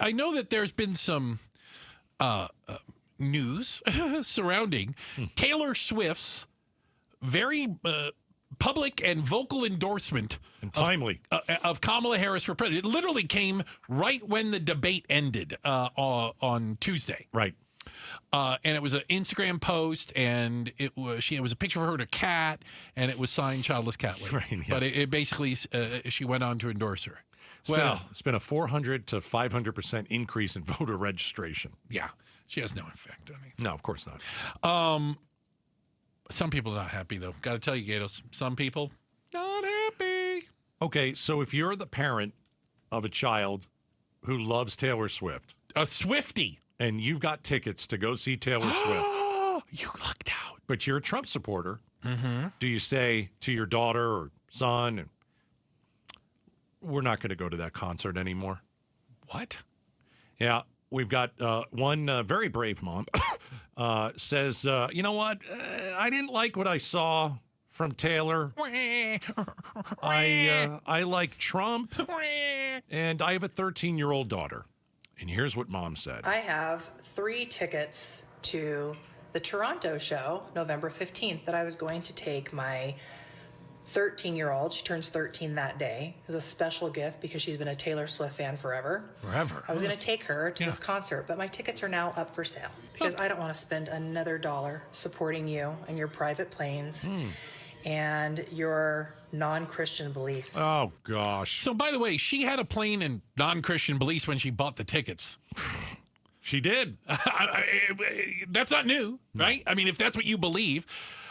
I know that there's been some news surrounding Taylor Swift's very public and vocal endorsement and timely of Kamala Harris for president. It literally came right when the debate ended on Tuesday. Right. And it was an Instagram post, and it was a picture of her and a cat, and it was signed "Childless Cat Lady." Right, yeah. But it basically she went on to endorse her. It's been a 400 to 500% increase in voter registration. Yeah, she has no effect on me. No, of course not. Some people are not happy though. Got to tell you, Gaydos, some people not happy. Okay, so if you're the parent of a child who loves Taylor Swift, a Swiftie, and you've got tickets to go see Taylor Swift, you lucked out. But you're a Trump supporter. Mm-hmm. Do you say to your daughter or son, we're not going to go to that concert anymore? What? Yeah, we've got one very brave mom says, you know what? I didn't like what I saw from Taylor. I like Trump, and I have a 13-year-old daughter. And here's what Mom said. I have 3 tickets to the Toronto show, November 15th, that I was going to take my 13-year-old. She turns 13 that day. It was a special gift because she's been a Taylor Swift fan forever. I was going to take her to this concert, but my tickets are now up for sale because I don't want to spend another dollar supporting you and your private planes and your non-Christian beliefs. Oh, gosh. So, by the way, she had a plain and non-Christian beliefs when she bought the tickets. She did. That's not new, right? I mean, if that's what you believe,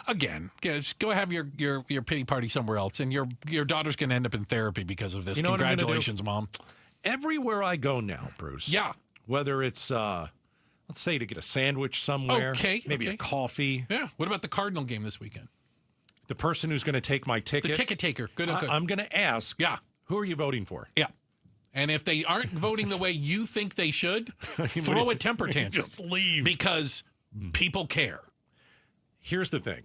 again, go have your pity party somewhere else, and your daughter's going to end up in therapy because of this. Congratulations, Mom. Everywhere I go now, Bruce. Yeah. Whether it's, let's say, to get a sandwich somewhere. Maybe a coffee. Yeah. What about the Cardinal game this weekend? The person who's going to take my ticket. The ticket taker. Good. I'm going to ask, who are you voting for? Yeah. And if they aren't voting the way you think they should, throw a temper tantrum. Just leave. Because people care. Here's the thing.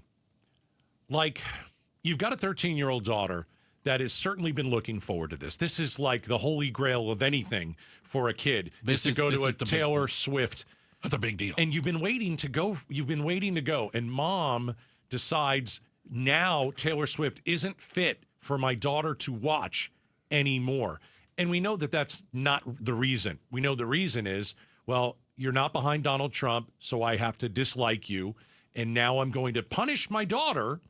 Like, you've got a 13-year-old daughter that has certainly been looking forward to this. This is like the holy grail of anything for a kid. This is to go to a Taylor Swift. That's a big deal. And you've been waiting to go. And Mom decides now Taylor Swift isn't fit for my daughter to watch anymore. And we know that that's not the reason. We know the reason is, well, you're not behind Donald Trump, so I have to dislike you. And now I'm going to punish my daughter,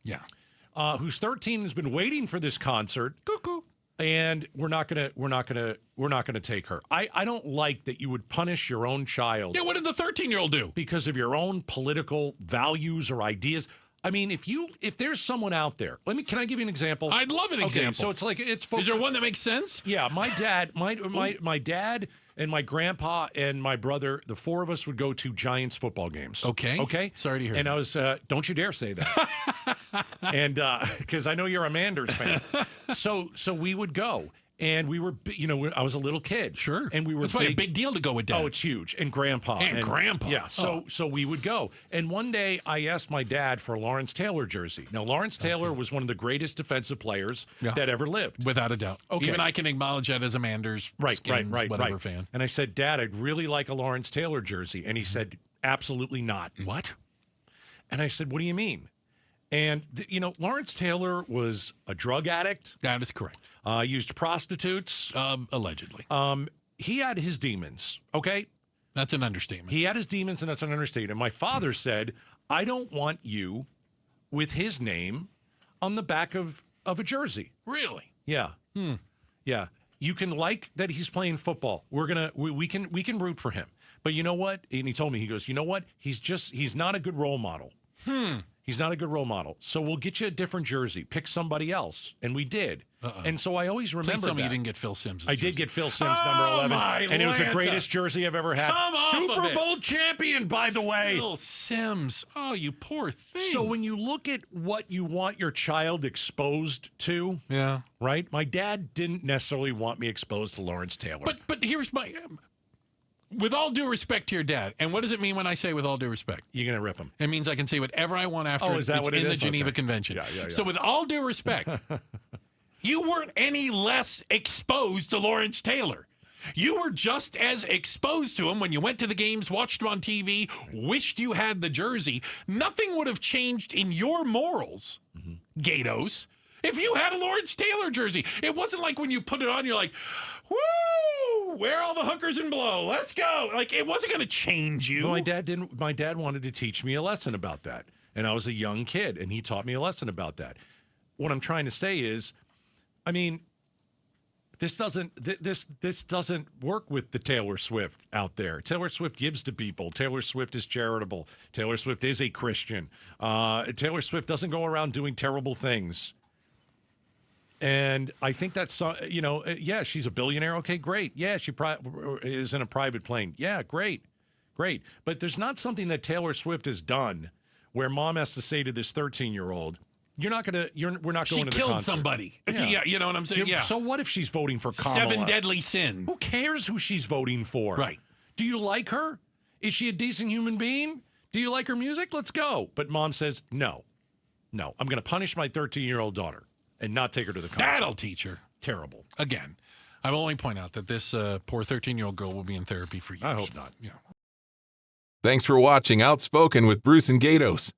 who's 13, has been waiting for this concert. Cuckoo. And we're not gonna take her. I don't like that you would punish your own child. Yeah, what did the 13-year-old do? Because of your own political values or ideas. I mean, if there's someone out there, can I give you an example? I'd love an example. So it's like is there one that makes sense? Yeah, my dad, my dad and my grandpa and my brother, the 4 of us would go to Giants football games. Okay. Sorry to hear. And I was, don't you dare say that. And because I know you're a Manders fan, so we would go. And we were, I was a little kid. Sure. And we were That's a big deal to go with Dad. Oh, it's huge. And Grandpa. And Grandpa. Yeah. So we would go. And one day I asked my dad for a Lawrence Taylor jersey. Now, Lawrence Taylor was one of the greatest defensive players that ever lived. Without a doubt. Okay. Even I can acknowledge that as a Manders whatever fan. And I said, Dad, I'd really like a Lawrence Taylor jersey. And he said, absolutely not. What? And I said, what do you mean? And, Lawrence Taylor was a drug addict. That is correct. Used prostitutes. Allegedly. He had his demons, okay? That's an understatement. He had his demons, and that's an understatement. My father said, I don't want you with his name on the back of a jersey. Really? Yeah. Yeah. You can like that he's playing football. We can root for him. But you know what? And he told me, he goes, you know what? He's not a good role model. He's not a good role model. So we'll get you a different jersey. Pick somebody else. And we did. And so I always remember Please tell me that. you didn't get Phil Simms' I did get Phil Simms, number 11. And it was the greatest jersey I've ever had. Super Bowl champion, by the way. Phil Simms. Oh, you poor thing. So when you look at what you want your child exposed to, right? My dad didn't necessarily want me exposed to Lawrence Taylor. But here's my... with all due respect to your dad, and what does it mean when I say with all due respect? You're going to rip him. It means I can say whatever I want after is that it's what it in the is? Geneva Convention. Yeah. So with all due respect, you weren't any less exposed to Lawrence Taylor. You were just as exposed to him when you went to the games, watched him on TV, wished you had the jersey. Nothing would have changed in your morals, Gaydos, if you had a Lawrence Taylor jersey. It wasn't like when you put it on, you're like, woo, wear all the hookers and blow. Let's go. Like, it wasn't going to change you. Well, my dad didn't. My dad wanted to teach me a lesson about that. And I was a young kid, and he taught me a lesson about that. What I'm trying to say is, I mean, this doesn't work with the Taylor Swift out there. Taylor Swift gives to people. Taylor Swift is charitable. Taylor Swift is a Christian. Taylor Swift doesn't go around doing terrible things. And I think that's, yeah, she's a billionaire. Okay, great. Yeah, she is in a private plane. Yeah, great. But there's not something that Taylor Swift has done where mom has to say to this 13-year-old, we're not going to the concert. She killed somebody. Yeah, you know what I'm saying? Yeah. So what if she's voting for Kamala? 7 deadly sin. Who cares who she's voting for? Right. Do you like her? Is she a decent human being? Do you like her music? Let's go. But mom says, no. I'm going to punish my 13-year-old daughter and not take her to the concert. That'll teach her. Terrible. Again, I will only point out that this poor 13-year-old girl will be in therapy for years. I hope not. Yeah. Thanks for watching Outspoken with Bruce and Gaydos.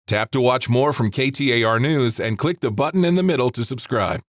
Tap to watch more from KTAR News and click the button in the middle to subscribe.